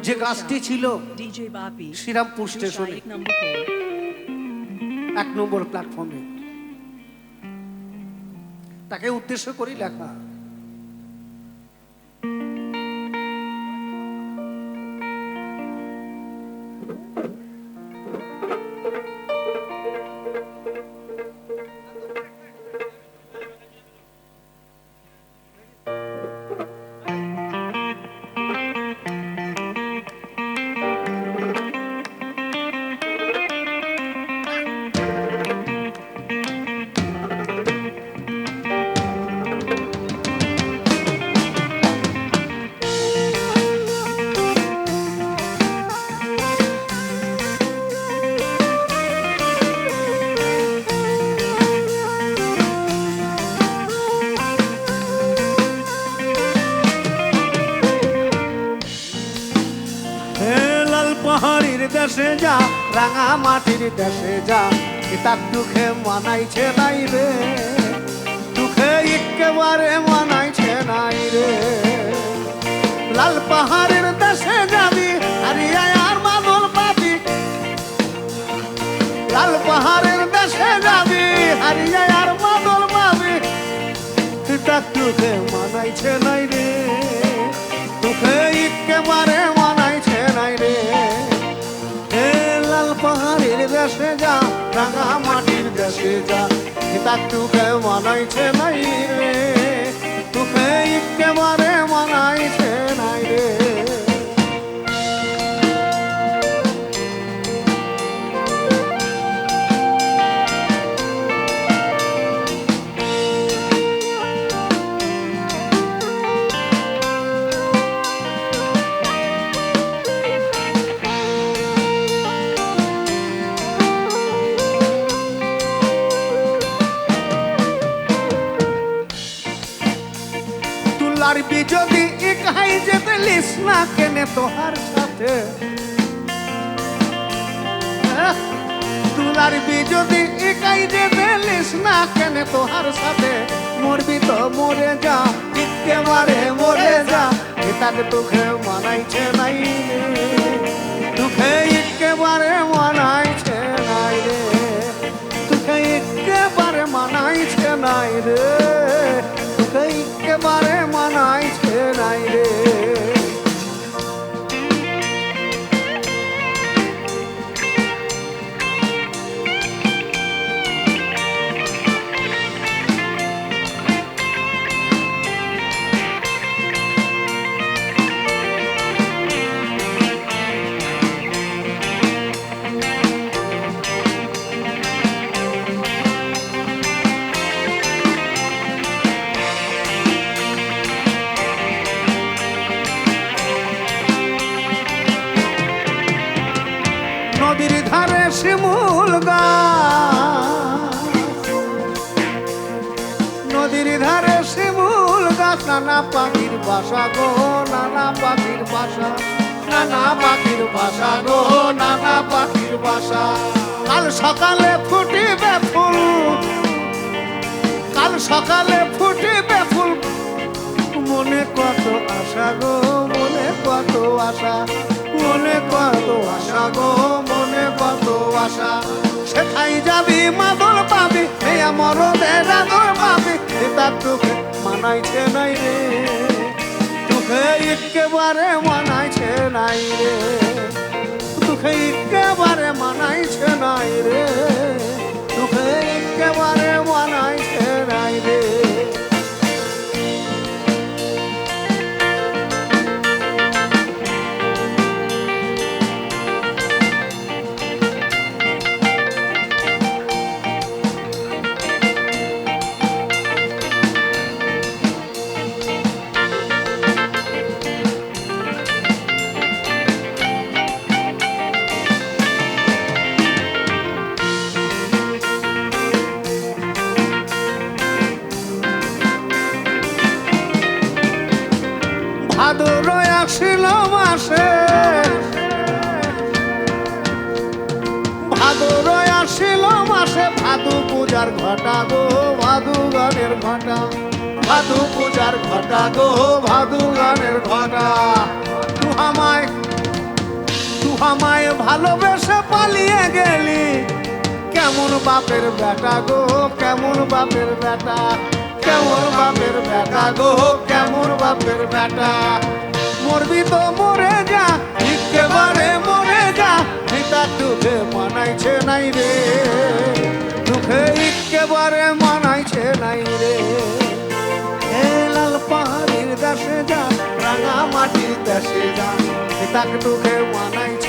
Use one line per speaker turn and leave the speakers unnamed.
যে গাছটি ছিল শ্রীরামপুর স্টেশনে 1 নম্বর প্ল্যাটফর্মে, তাকে উদ্দেশ্য করে লেখা। পাহাড়ির দেশে যা, রাঙা মাটির দেশে যা, তার দুঃখে মানাইছে নাই রে, দুঃখে একেবারে মানাইছে নাই রে। লাল পাহাড়ের দেশে যাবি হারিয়ে আর মাদল পাবি, লাল পাহাড়ের দেশে যাবি হারিয়ে আর মাদল পাবি, তার দুঃখে মানাইছে নাই রে, দুঃখে একেবারে মানাইছে নাই রে। পাহাড়ের দেশে যা, রাঙা মাটির দেশে যা, তার তোকে মানাইছে নাই রে, তোকে একেবারে মানাইছে নাই রে। পারবি যদি একাই যেতে লিস না কেনে তোহার সাথে, তুলারবি যদি একাই যেতে লিস না কেনে তোহার সাথে, মরবি তো মরে যা, একেবারে মরে যা, এটাকে তোকে মানাইছে নাই রে, তোকে একেবারে মানাইছে নাই রে, তোকে একেবারে মানাইছে নাই রে, তোকে একেবারে মানাইছে নাই রে। নদীর ধারে শিমুল গাছ, নদীর ধারে শিমুল গাছ, নানা পাখির বাসা গো, নানা পাখির বাসা, নানা পাখির বাসা গো, নানা পাখির বাসা। কাল সকালে ফুটিবে ফুল, কাল সকালে ফুটিবে ফুল, মনে কত আশা গো, মনে কত আশা, মনে কত আশা গো, মনে কত আশা। সেখাই যাবি মাদল পাবি, এই মরদের আদর পাবি, তার তোকে মানাইছে নাই রে, তোকে একেবারে মানাইছে নাই রে, তোকে একেবারে মানাইছে নাই রে, তোকে একেবারে মানাইছে নাই রে। ভাদর আসিল মাসে, ভাদর আসিল মাসে, ভাদু পূজার ঘটা গো, ভাদু গানের ঘটা, ভাদু পূজার ঘটা গো, ভাদু গানের ঘটা। আমায় ভালোবেসে পালিয়ে গেলি কেমন বাপের বেটা গো কেমন বাপের বেটা কেমন বাপের বেটা গো কেমন বাপের বেটা মরবি তো মরে যা একেবারে মরে যা পিতা দুঃখে মানাইছে নাই রে দুঃখে একেবারে মানাইছে নাই রে হে লাল পাহাড়ির দেশে যা রাঙা মাটির দেশে যা পিতাকে দুঃখে মানাইছে